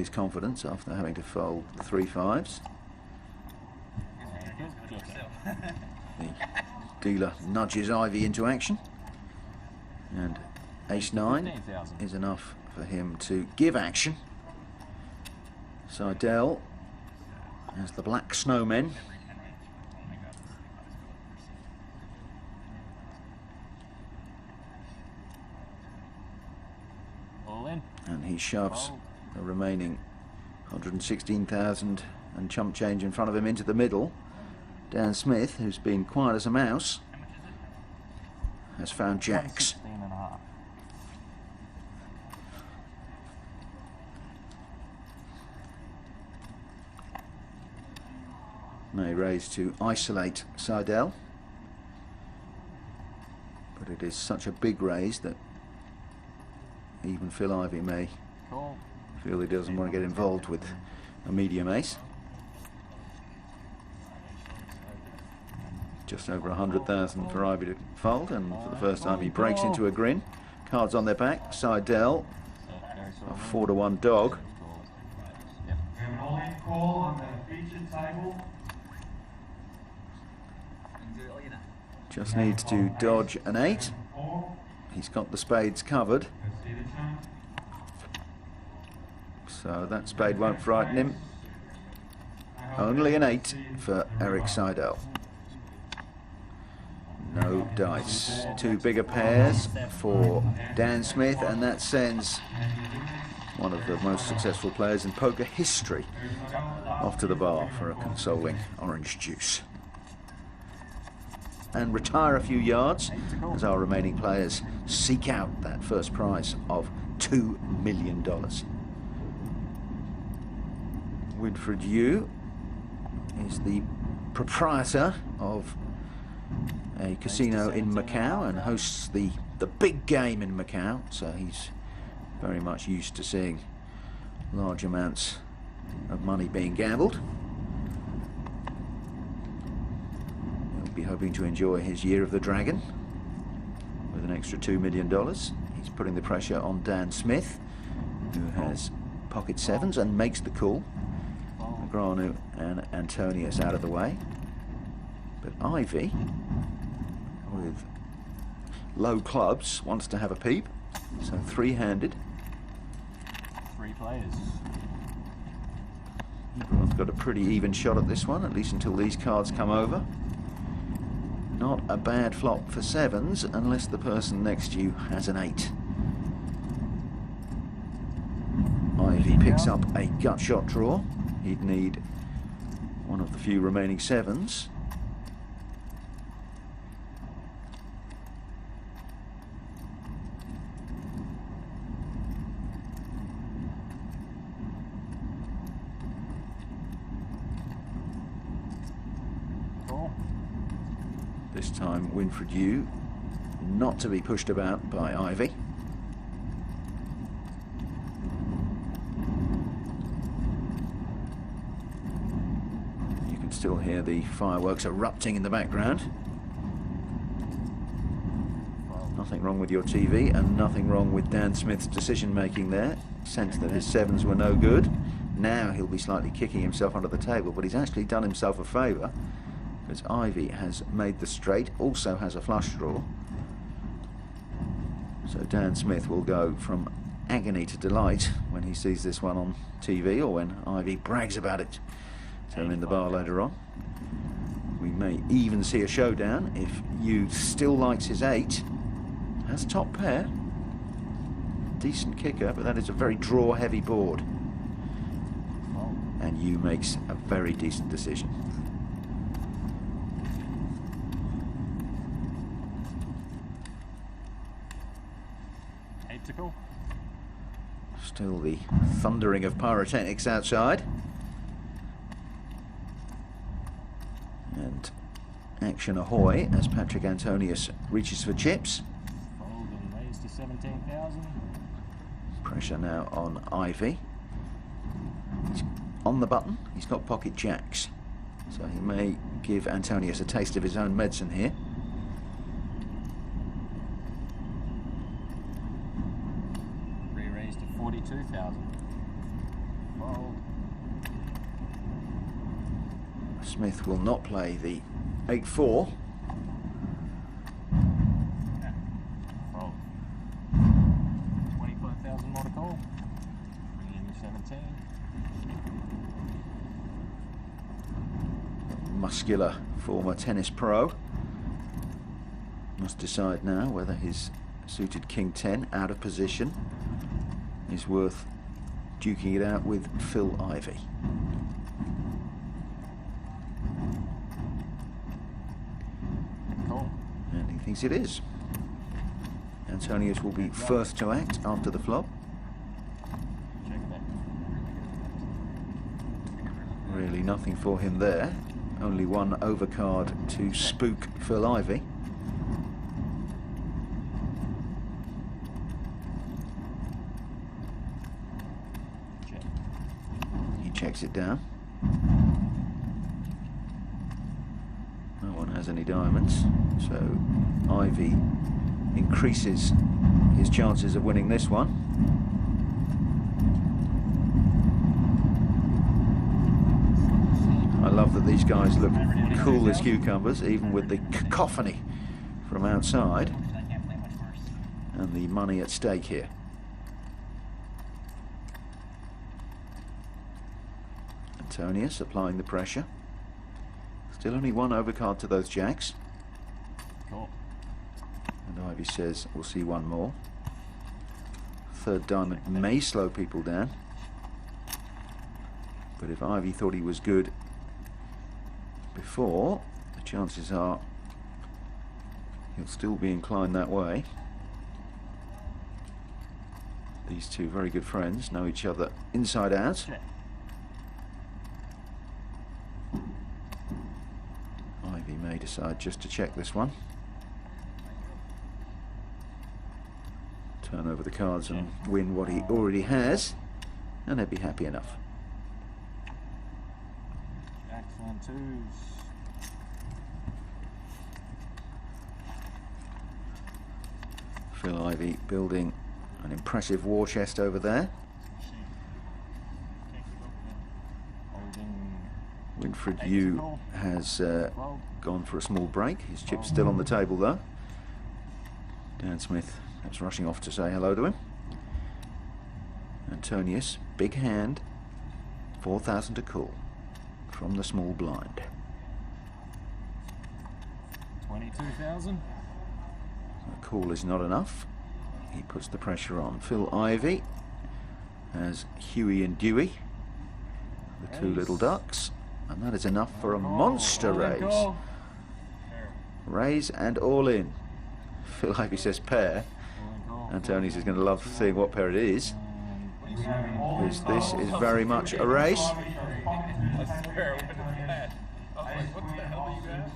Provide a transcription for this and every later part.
his confidence after having to fold the 3 5s. The dealer nudges Ivey into action, and ace-9 is enough for him to give action. Seidel has the black snowmen. And he shoves the remaining 116,000 and chump change in front of him into the middle. Dan Smith, who's been quiet as a mouse, has found jacks. May raise to isolate Seidel, but it is such a big raise that even Phil Ivey may feel he doesn't want to get involved with a medium ace. Just over 100,000 for Ivey to fold, and for the first time he breaks into a grin. Cards on their back. Seidel, a 4-to-1 dog. Just needs to dodge an 8. He's got the spades covered, so that spade won't frighten him. Only an 8 for Eric Seidel. No dice. 2 bigger pairs for Dan Smith, and that sends one of the most successful players in poker history off to the bar for a consoling orange juice. And retire a few yards as our remaining players seek out that first prize of $2 million. Winfred Yu is the proprietor of a casino in Macau and hosts the big game in Macau, so he's very much used to seeing large amounts of money being gambled. He'll be hoping to enjoy his year of the dragon with an extra $2 million. He's putting the pressure on Dan Smith, who has pocket 7s and makes the call. Granu and Antonius out of the way, but Ivey, with low clubs, wants to have a peep, so 3-handed. 3 players. Everyone's got a pretty even shot at this one, at least until these cards come over. Not a bad flop for 7s, unless the person next to you has an 8. Ivey picks up a gut shot draw. He'd need one of the few remaining 7s. This time Winfred Yu not to be pushed about by Ivey. Still hear the fireworks erupting in the background. Nothing wrong with your TV, and nothing wrong with Dan Smith's decision making there. Sensed that his 7s were no good. Now he'll be slightly kicking himself under the table, but he's actually done himself a favour, because Ivey has made the straight, also has a flush draw. So Dan Smith will go from agony to delight when he sees this one on TV, or when Ivey brags about it to him in the bar later on. We may even see a showdown if Yu still likes his 8. Has top pair. Decent kicker, but that is a very draw-heavy board. And Yu makes a very decent decision. Still the thundering of pyrotechnics outside. And action ahoy as Patrick Antonius reaches for chips. Fold and raise to 17,000. Pressure now on Ivey. He's on the button. He's got pocket jacks, so he may give Antonius a taste of his own medicine here. Re-raise to 42,000. Fold. Smith will not play the 8-4. Fold. 25,000 more to call. Bring in 17. Muscular former tennis pro must decide now whether his suited King 10 out of position is worth duking it out with Phil Ivey. Cool. And he thinks it is. Antonius will be first to act after the flop. Check that. Really nothing for him there. Only one overcard to spook Phil Ivey. Check. He checks it down. No one has any diamonds, so Ivey increases his chances of winning this one. I love that these guys look cool as cucumbers, even with the cacophony from outside and the money at stake here. Antonius applying the pressure. Still only one overcard to those jacks. Cool. And Ivey says we'll see one more. Third diamond may slow people down. But if Ivey thought he was good before, the chances are he'll still be inclined that way. These two very good friends know each other inside out. Check. Ivey may decide just to check this one. Turn over the cards and win what he already has, and they'd be happy enough. Jacks and twos. Phil Ivey building an impressive war chest over there. Holding Winfred Yu has gone for a small break. His chip's still on the table though. Dan Smith is rushing off to say hello to him. Antonius, big hand, 4,000 to call from the small blind. 22,000. A call is not enough. He puts the pressure on. Phil Ivey has Huey and Dewey, the two little ducks, and that is enough for a monster raise. Raise and all in. Phil Ivey says pair. Antonius is going to love seeing what pair it is. This is very much a race. I swear, when it was that, I was like, what the hell are you guys?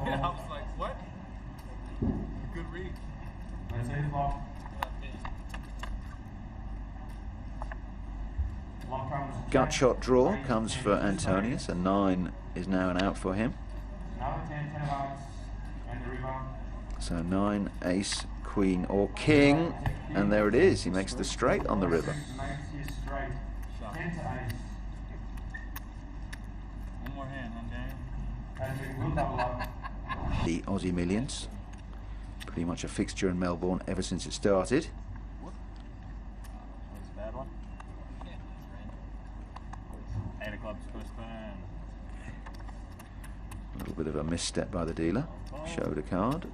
Yeah, I was like, what? Good read. Gut shot draw comes for Antonius. A 9 is now an out for him. So 9, ace, queen or king, and there it is. He makes the straight on the river. One more hand, I'm The Aussie Millions, pretty much a fixture in Melbourne ever since it started. That's a bad one. 8 of clubs postponed. A little bit of a misstep by the dealer. Showed a card.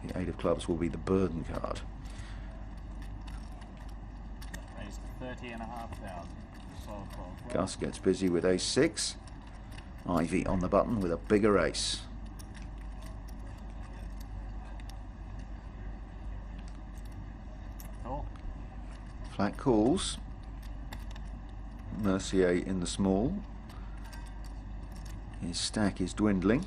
The 8 of clubs will be the burden card. Raised 30,500. Sold 12. Gus gets busy with ace 6. Ivey on the button with a bigger ace. Cool. Flat calls. Mercier in the small. His stack is dwindling.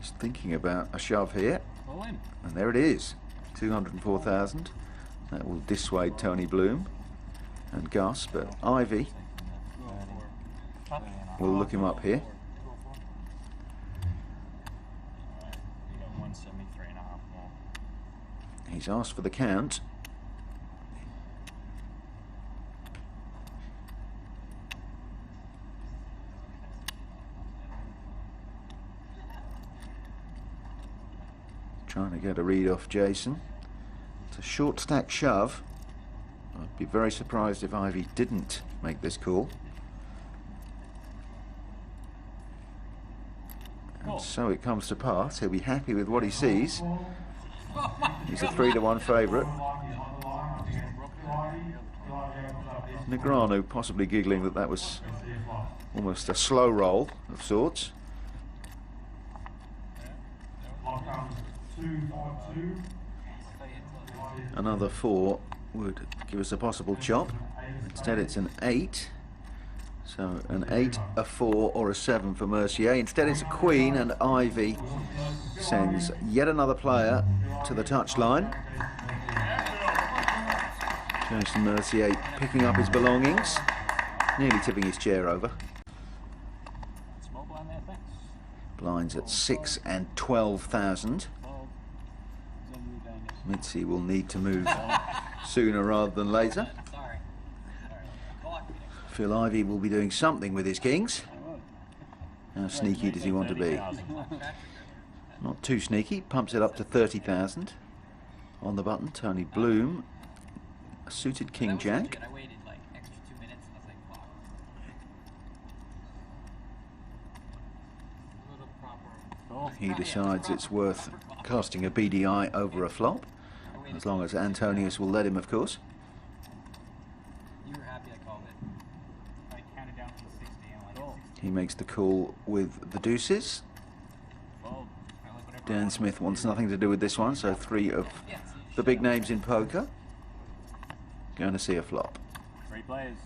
He's thinking about a shove here, All in. and there it is. 204,000. That will dissuade Tony Bloom and Gus, but Ivey We'll look him up here. Alright, you got 173 and a half more. He's asked for the count. Trying to get a read off Jason. It's a short stack shove. I'd be very surprised if Ivey didn't make this call. And so it comes to pass. He'll be happy with what he sees. He's a 3-to-1 favourite. Negreanu possibly giggling that was almost a slow roll of sorts. Another 4 would give us a possible chop. Instead it's an 8. So an 8, a 4 or a 7 for Mercier. Instead it's a queen, and Ivey sends yet another player to the touchline. Jason Mercier picking up his belongings, nearly tipping his chair over. Small blind there, thanks. Blinds at 6 and 12,000. Mitzi will need to move sooner rather than later. Phil Ivey will be doing something with his kings. How sneaky does he want to be? Not too sneaky, pumps it up to 30,000. On the button, Tony Bloom, a suited king jack. He decides it's worth casting a BDI over a flop, as long as Antonius will let him, of course. You were happy I called it. I counted down from 60 and like 60. He makes the call with the deuces. Dan Smith wants nothing to do with this one, so 3 of the big names in poker going to see a flop. 3 players.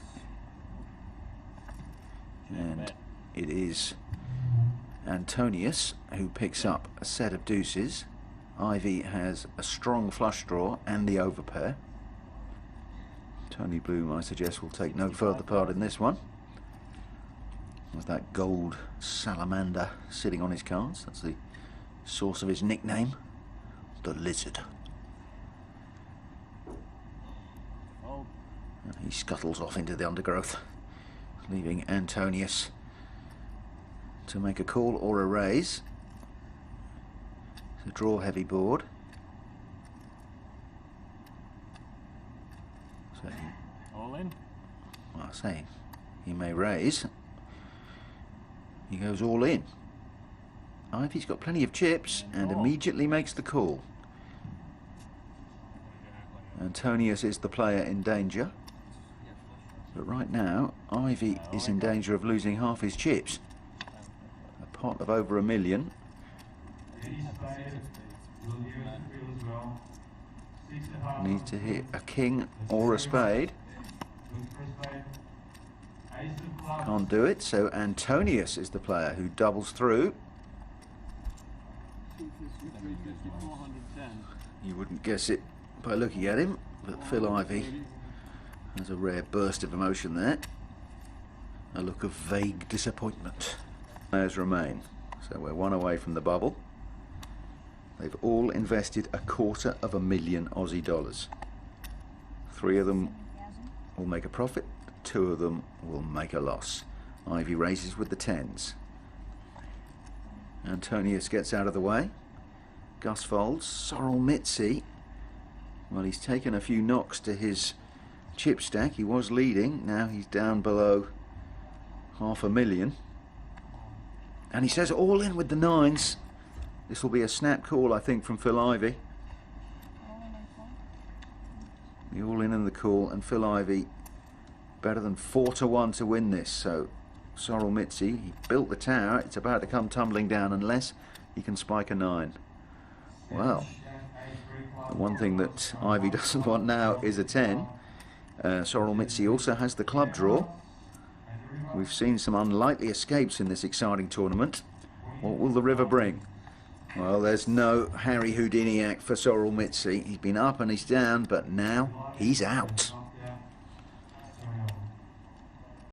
And it is Antonius who picks up a set of deuces. Ivey has a strong flush draw and the overpair. Tony Bloom, I suggest, will take no further part in this one. With that gold salamander sitting on his cards. That's the source of his nickname, the Lizard. And he scuttles off into the undergrowth, leaving Antonius to make a call or a raise. It's a draw heavy board. So All in? well, I say he may raise. He goes all in. Ivey's got plenty of chips and immediately makes the call. Antonius is the player in danger. But right now, Ivey is in danger of losing half his chips. A pot of over $1 million. Needs to hit a king or a spade. Can't do it, so Antonius is the player who doubles through. You wouldn't guess it by looking at him, but Phil Ivey has a rare burst of emotion there. A look of vague disappointment. Players remain, so we're 1 away from the bubble. They've all invested $250,000 Aussie dollars. 3 of them will make a profit, 2 of them will make a loss. Ivey raises with the 10s. Antonius gets out of the way. Gus folds. Sorrel Mitzi, well, he's taken a few knocks to his chip stack. He was leading, now he's down below $500,000. And he says all in with the 9s. This will be a snap call, I think, from Phil Ivey. The all in and the call, and Phil Ivey better than 4-to-1 to win this. So Sorrel Mitzi, he built the tower. It's about to come tumbling down unless he can spike a 9. Well, the one thing that Ivey doesn't want now is a 10. Sorrel Mitzi also has the club draw. We've seen some unlikely escapes in this exciting tournament. What will the river bring? Well, there's no Harry Houdiniac for Sorrel Mitzi. He's been up and he's down, but now he's out.